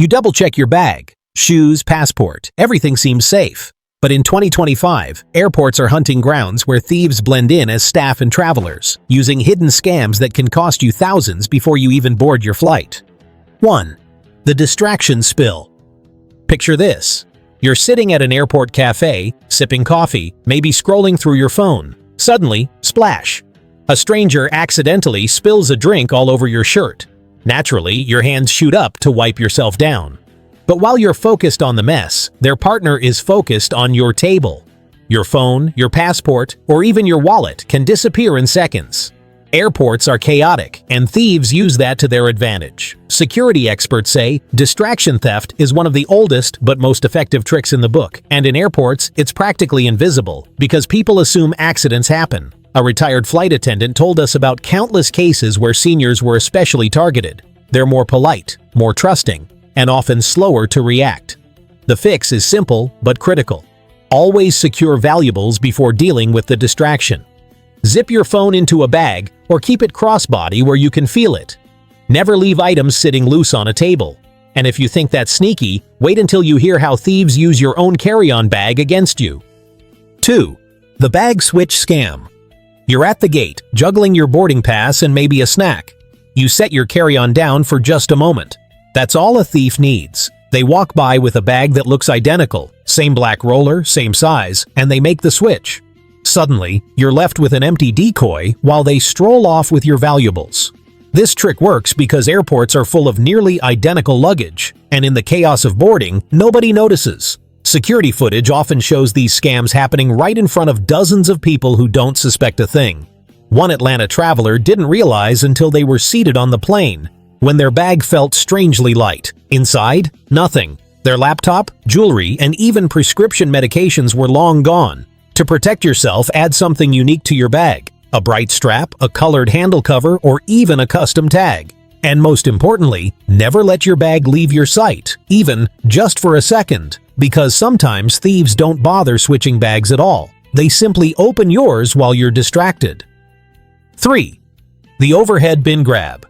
You double-check your bag, shoes, passport, everything seems safe. But in 2025, airports are hunting grounds where thieves blend in as staff and travelers, using hidden scams that can cost you thousands before you even board your flight. 1. The distraction spill. Picture this. You're sitting at an airport cafe, sipping coffee, maybe scrolling through your phone. Suddenly, splash. A stranger accidentally spills a drink all over your shirt. Naturally, your hands shoot up to wipe yourself down. But while you're focused on the mess, their partner is focused on your table. Your phone, your passport, or even your wallet can disappear in seconds. Airports are chaotic, and thieves use that to their advantage. Security experts say distraction theft is one of the oldest but most effective tricks in the book, and in airports, it's practically invisible because people assume accidents happen. A retired flight attendant told us about countless cases where seniors were especially targeted. They're more polite, more trusting, and often slower to react. The fix is simple but critical. Always secure valuables before dealing with the distraction. Zip your phone into a bag or keep it crossbody where you can feel it. Never leave items sitting loose on a table. And if you think that's sneaky, wait until you hear how thieves use your own carry-on bag against you. 2. The bag switch scam. You're at the gate, juggling your boarding pass and maybe a snack. You set your carry-on down for just a moment. That's all a thief needs. They walk by with a bag that looks identical, same black roller, same size, and they make the switch. Suddenly, you're left with an empty decoy while they stroll off with your valuables. This trick works because airports are full of nearly identical luggage, and in the chaos of boarding, nobody notices. Security footage often shows these scams happening right in front of dozens of people who don't suspect a thing. One Atlanta traveler didn't realize until they were seated on the plane, when their bag felt strangely light. Inside, nothing. Their laptop, jewelry, and even prescription medications were long gone. To protect yourself, add something unique to your bag. A bright strap, a colored handle cover, or even a custom tag. And most importantly, never let your bag leave your sight, even just for a second, because sometimes thieves don't bother switching bags at all. They simply open yours while you're distracted. 3. The overhead bin grab.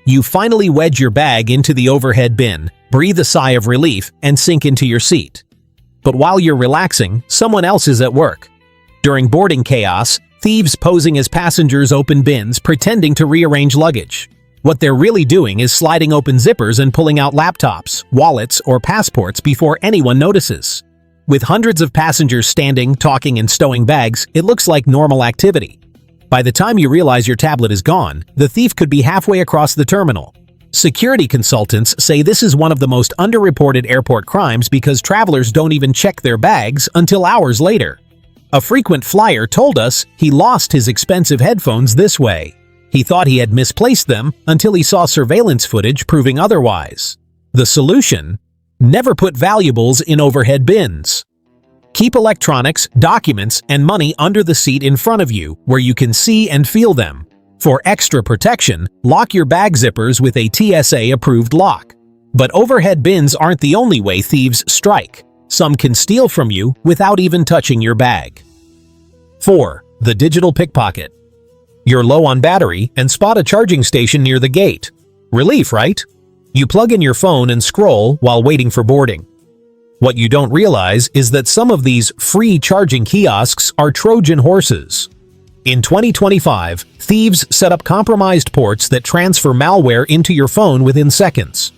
You finally wedge your bag into the overhead bin, breathe a sigh of relief, and sink into your seat. But while you're relaxing, someone else is at work. During boarding chaos, thieves posing as passengers open bins pretending to rearrange luggage. What they're really doing is sliding open zippers and pulling out laptops, wallets, or passports before anyone notices. With hundreds of passengers standing, talking, and stowing bags, it looks like normal activity. By the time you realize your tablet is gone, the thief could be halfway across the terminal. Security consultants say this is one of the most underreported airport crimes because travelers don't even check their bags until hours later. A frequent flyer told us he lost his expensive headphones this way. He thought he had misplaced them until he saw surveillance footage proving otherwise. The solution? Never put valuables in overhead bins. Keep electronics, documents, and money under the seat in front of you where you can see and feel them. For extra protection, lock your bag zippers with a TSA-approved lock. But overhead bins aren't the only way thieves strike. Some can steal from you without even touching your bag. 4. The digital pickpocket. You're low on battery and spot a charging station near the gate. Relief, right? You plug in your phone and scroll while waiting for boarding. What you don't realize is that some of these free charging kiosks are Trojan horses. In 2025, thieves set up compromised ports that transfer malware into your phone within seconds.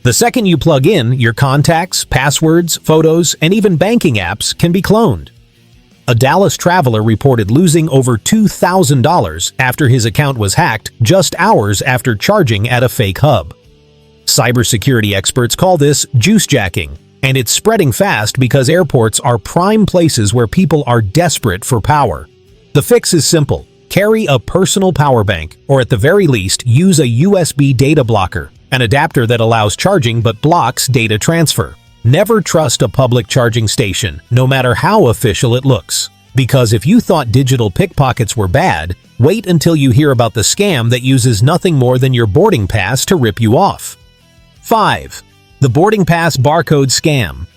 The second you plug in, your contacts, passwords, photos, and even banking apps can be cloned. A Dallas traveler reported losing over $2,000 after his account was hacked just hours after charging at a fake hub. Cybersecurity experts call this juice-jacking, and it's spreading fast because airports are prime places where people are desperate for power. The fix is simple. Carry a personal power bank, or at the very least, use a USB data blocker, an adapter that allows charging but blocks data transfer. Never trust a public charging station, no matter how official it looks. Because if you thought digital pickpockets were bad, wait until you hear about the scam that uses nothing more than your boarding pass to rip you off. 5. The boarding pass barcode scam.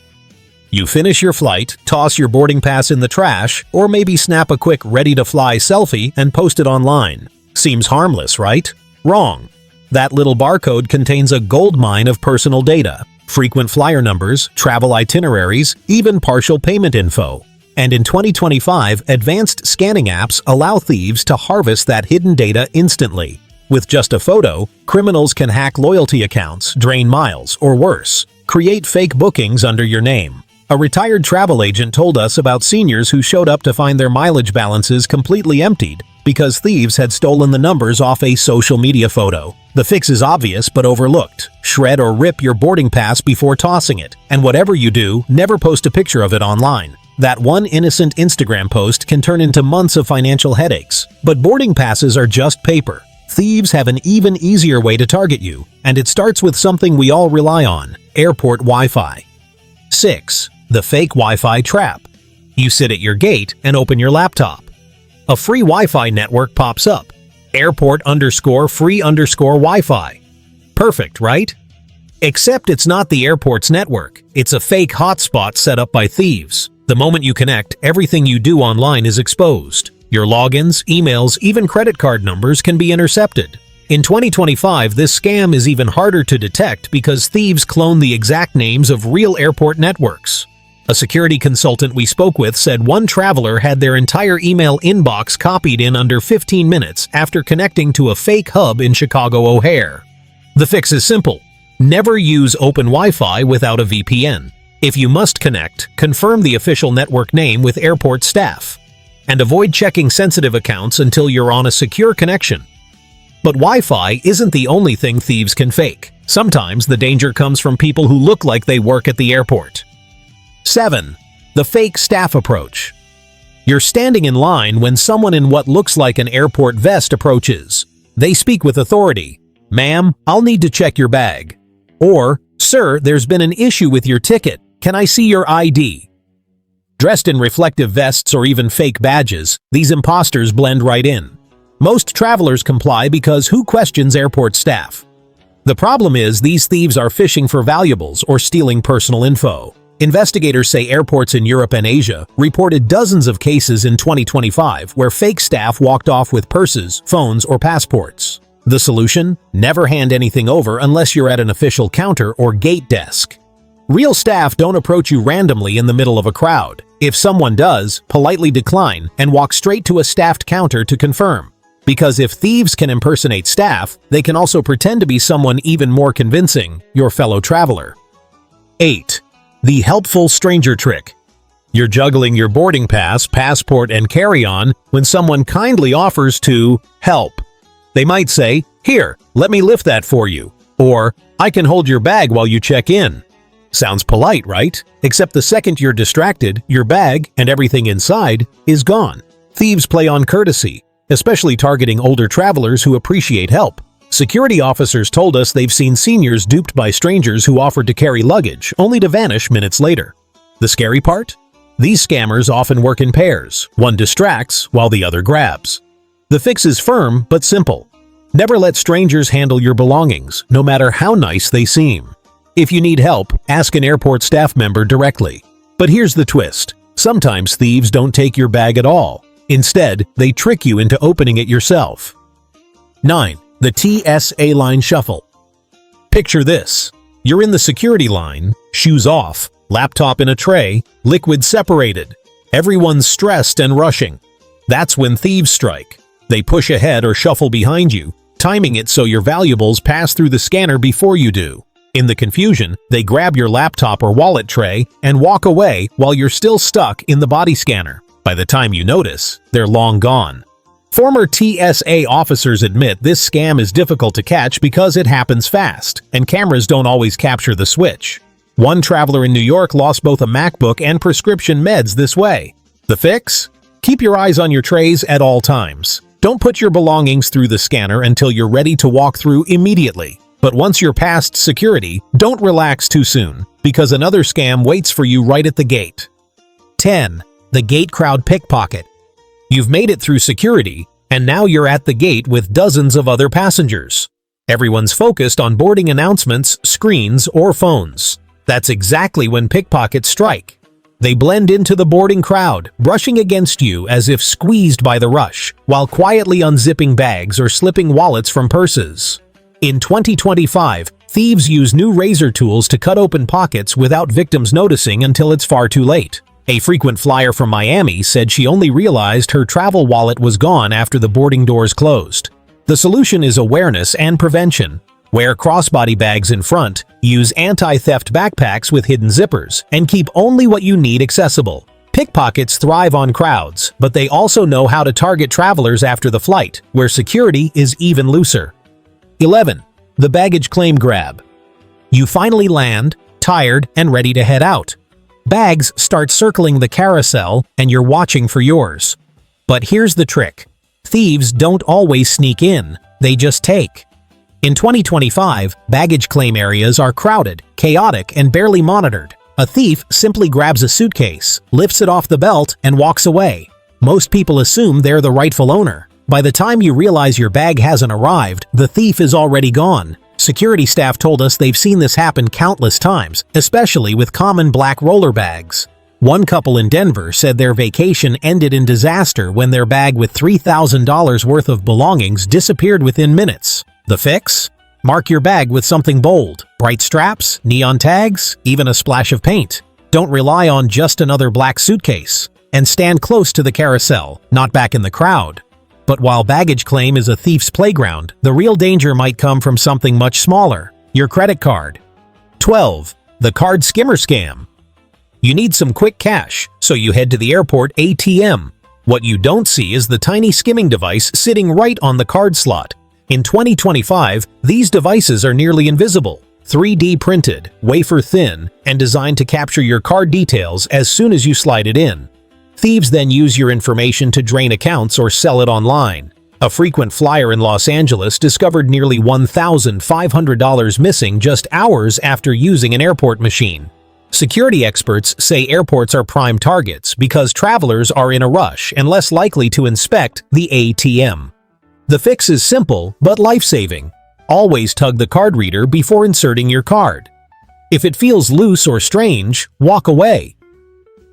You finish your flight, toss your boarding pass in the trash, or maybe snap a quick ready-to-fly selfie and post it online. Seems harmless, right? Wrong. That little barcode contains a goldmine of personal data, frequent flyer numbers, travel itineraries, even partial payment info. And in 2025, advanced scanning apps allow thieves to harvest that hidden data instantly. With just a photo, criminals can hack loyalty accounts, drain miles, or worse, create fake bookings under your name. A retired travel agent told us about seniors who showed up to find their mileage balances completely emptied because thieves had stolen the numbers off a social media photo. The fix is obvious but overlooked. Shred or rip your boarding pass before tossing it, and whatever you do, never post a picture of it online. That one innocent Instagram post can turn into months of financial headaches. But boarding passes are just paper. Thieves have an even easier way to target you, and it starts with something we all rely on: airport Wi-Fi. 6. The fake Wi-Fi trap. You sit at your gate and open your laptop. A free Wi-Fi network pops up. Airport_free_Wi-Fi. Perfect, right? Except it's not the airport's network. It's a fake hotspot set up by thieves. The moment you connect, everything you do online is exposed. Your logins, emails, even credit card numbers can be intercepted. In 2025, this scam is even harder to detect because thieves clone the exact names of real airport networks. A security consultant we spoke with said one traveler had their entire email inbox copied in under 15 minutes after connecting to a fake hub in Chicago O'Hare. The fix is simple. Never use open Wi-Fi without a VPN. If you must connect, confirm the official network name with airport staff. And avoid checking sensitive accounts until you're on a secure connection. But Wi-Fi isn't the only thing thieves can fake. Sometimes the danger comes from people who look like they work at the airport. 7. The fake staff approach. You're standing in line when someone in what looks like an airport vest approaches. They speak with authority. "Ma'am, I'll need to check your bag." Or, "Sir, there's been an issue with your ticket. Can I see your ID?" Dressed in reflective vests or even fake badges, these imposters blend right in. Most travelers comply because who questions airport staff? The problem is these thieves are fishing for valuables or stealing personal info. Investigators say airports in Europe and Asia reported dozens of cases in 2025 where fake staff walked off with purses, phones, or passports. The solution? Never hand anything over unless you're at an official counter or gate desk. Real staff don't approach you randomly in the middle of a crowd. If someone does, politely decline and walk straight to a staffed counter to confirm. Because if thieves can impersonate staff, they can also pretend to be someone even more convincing, your fellow traveler. 8. The helpful stranger trick. You're juggling your boarding pass, passport, and carry-on when someone kindly offers to help. They might say, "Here, let me lift that for you," or "I can hold your bag while you check in." Sounds polite, right? Except the second you're distracted, your bag and everything inside is gone. Thieves play on courtesy, especially targeting older travelers who appreciate help. Security officers told us they've seen seniors duped by strangers who offered to carry luggage, only to vanish minutes later. The scary part? These scammers often work in pairs. One distracts while the other grabs. The fix is firm but simple. Never let strangers handle your belongings, no matter how nice they seem. If you need help, ask an airport staff member directly. But here's the twist. Sometimes thieves don't take your bag at all. Instead, they trick you into opening it yourself. 9. The TSA line shuffle. Picture this. You're in the security line, shoes off, laptop in a tray, liquid separated. Everyone's stressed and rushing. That's when thieves strike. They push ahead or shuffle behind you, timing it so your valuables pass through the scanner before you do. In the confusion, they grab your laptop or wallet tray and walk away while you're still stuck in the body scanner. By the time you notice, they're long gone. Former TSA officers admit this scam is difficult to catch because it happens fast, and cameras don't always capture the switch. One traveler in New York lost both a MacBook and prescription meds this way. The fix? Keep your eyes on your trays at all times. Don't put your belongings through the scanner until you're ready to walk through immediately. But once you're past security, don't relax too soon, because another scam waits for you right at the gate. 10. The gate crowd pickpocket. You've made it through security, and now you're at the gate with dozens of other passengers. Everyone's focused on boarding announcements, screens, or phones. That's exactly when pickpockets strike. They blend into the boarding crowd, brushing against you as if squeezed by the rush, while quietly unzipping bags or slipping wallets from purses. In 2025, thieves use new razor tools to cut open pockets without victims noticing until it's far too late. A frequent flyer from Miami said she only realized her travel wallet was gone after the boarding doors closed. The solution is awareness and prevention. Wear crossbody bags in front, use anti-theft backpacks with hidden zippers, and keep only what you need accessible. Pickpockets thrive on crowds, but they also know how to target travelers after the flight, where security is even looser. 11. The baggage claim grab. You finally land, tired and ready to head out. Bags start circling the carousel and you're watching for yours. But here's the trick. Thieves don't always sneak in, they just take. In 2025, baggage claim areas are crowded, chaotic, and barely monitored. A thief simply grabs a suitcase, lifts it off the belt, and walks away. Most people assume they're the rightful owner. By the time you realize your bag hasn't arrived, the thief is already gone. Security staff told us they've seen this happen countless times, especially with common black roller bags. One couple in Denver said their vacation ended in disaster when their bag with $3,000 worth of belongings disappeared within minutes. The fix? Mark your bag with something bold. Bright straps, neon tags, even a splash of paint. Don't rely on just another black suitcase. And stand close to the carousel, not back in the crowd. But while baggage claim is a thief's playground, the real danger might come from something much smaller, your credit card. 12. The card skimmer scam. You need some quick cash, so you head to the airport ATM. What you don't see is the tiny skimming device sitting right on the card slot. In 2025, these devices are nearly invisible, 3D printed, wafer thin, and designed to capture your card details as soon as you slide it in. Thieves then use your information to drain accounts or sell it online. A frequent flyer in Los Angeles discovered nearly $1,500 missing just hours after using an airport machine. Security experts say airports are prime targets because travelers are in a rush and less likely to inspect the ATM. The fix is simple but life-saving. Always tug the card reader before inserting your card. If it feels loose or strange, walk away.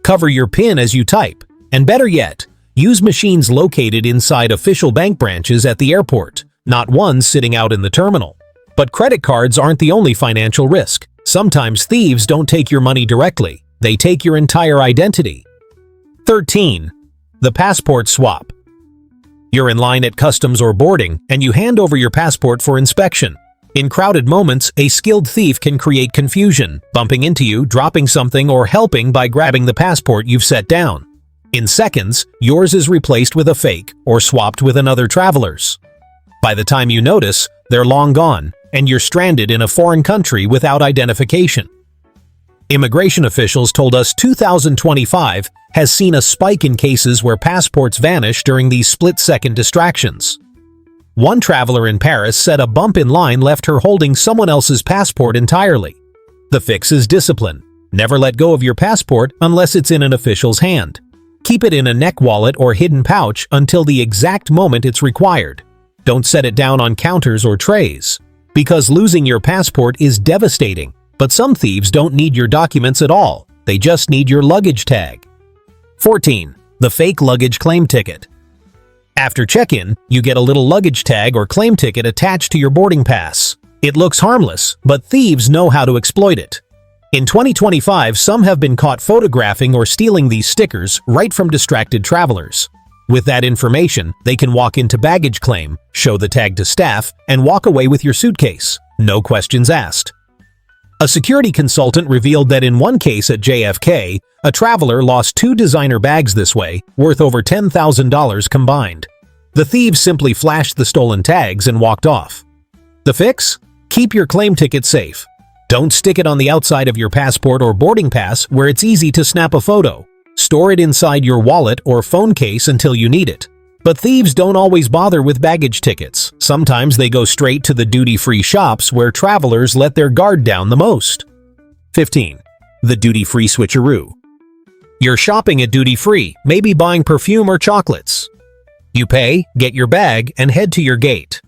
Cover your PIN as you type, and better yet, use machines located inside official bank branches at the airport, not ones sitting out in the terminal. But credit cards aren't the only financial risk. Sometimes thieves don't take your money directly, they take your entire identity. 13. The passport swap. You're in line at customs or boarding, and you hand over your passport for inspection. In crowded moments, a skilled thief can create confusion, bumping into you, dropping something, or helping by grabbing the passport you've set down. In seconds, yours is replaced with a fake or swapped with another traveler's. By the time you notice, they're long gone, and you're stranded in a foreign country without identification. Immigration officials told us 2025 has seen a spike in cases where passports vanish during these split-second distractions. One traveler in Paris said a bump in line left her holding someone else's passport entirely. The fix is discipline. Never let go of your passport unless it's in an official's hand. Keep it in a neck wallet or hidden pouch until the exact moment it's required. Don't set it down on counters or trays. Because losing your passport is devastating, but some thieves don't need your documents at all. They just need your luggage tag. 14. The fake luggage claim ticket. After check-in, you get a little luggage tag or claim ticket attached to your boarding pass. It looks harmless, but thieves know how to exploit it. In 2025, some have been caught photographing or stealing these stickers right from distracted travelers. With that information, they can walk into baggage claim, show the tag to staff, and walk away with your suitcase. No questions asked. A security consultant revealed that in one case at JFK, a traveler lost 2 designer bags this way, worth over $10,000 combined. The thieves simply flashed the stolen tags and walked off. The fix? Keep your claim ticket safe. Don't stick it on the outside of your passport or boarding pass where it's easy to snap a photo. Store it inside your wallet or phone case until you need it. But thieves don't always bother with baggage tickets. Sometimes they go straight to the duty-free shops where travelers let their guard down the most. 15. The duty-free switcheroo. You're shopping at duty-free, maybe buying perfume or chocolates. You pay, get your bag, and head to your gate.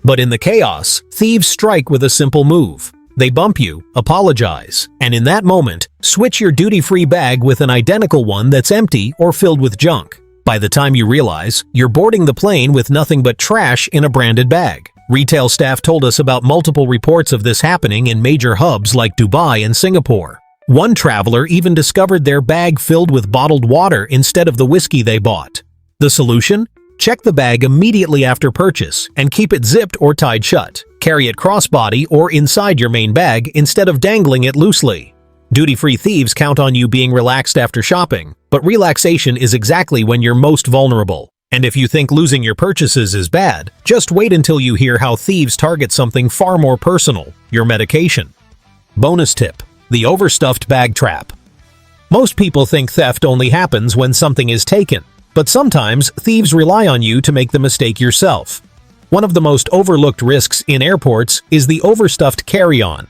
But in the chaos, thieves strike with a simple move. They bump you, apologize, and in that moment, switch your duty-free bag with an identical one that's empty or filled with junk. By the time you realize, you're boarding the plane with nothing but trash in a branded bag. Retail staff told us about multiple reports of this happening in major hubs like Dubai and Singapore. One traveler even discovered their bag filled with bottled water instead of the whiskey they bought. The solution? Check the bag immediately after purchase and keep it zipped or tied shut. Carry it crossbody or inside your main bag instead of dangling it loosely. Duty-free thieves count on you being relaxed after shopping, but relaxation is exactly when you're most vulnerable. And if you think losing your purchases is bad, just wait until you hear how thieves target something far more personal, your medication. Bonus tip: the overstuffed bag trap. Most people think theft only happens when something is taken, but sometimes thieves rely on you to make the mistake yourself. One of the most overlooked risks in airports is the overstuffed carry-on.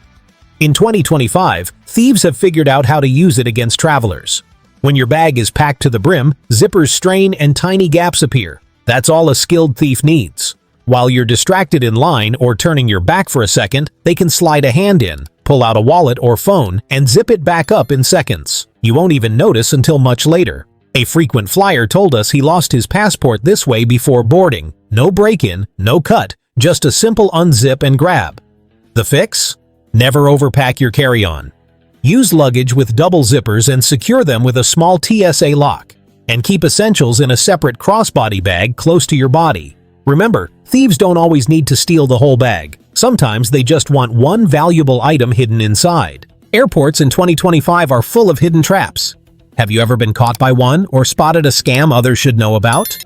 In 2025, thieves have figured out how to use it against travelers. When your bag is packed to the brim, zippers strain and tiny gaps appear. That's all a skilled thief needs. While you're distracted in line or turning your back for a second, they can slide a hand in, pull out a wallet or phone, and zip it back up in seconds. You won't even notice until much later. A frequent flyer told us he lost his passport this way before boarding. No break-in, no cut, just a simple unzip and grab. The fix? Never overpack your carry-on. Use luggage with double zippers and secure them with a small TSA lock. And keep essentials in a separate crossbody bag close to your body. Remember, thieves don't always need to steal the whole bag. Sometimes they just want one valuable item hidden inside. Airports in 2025 are full of hidden traps. Have you ever been caught by one or spotted a scam others should know about?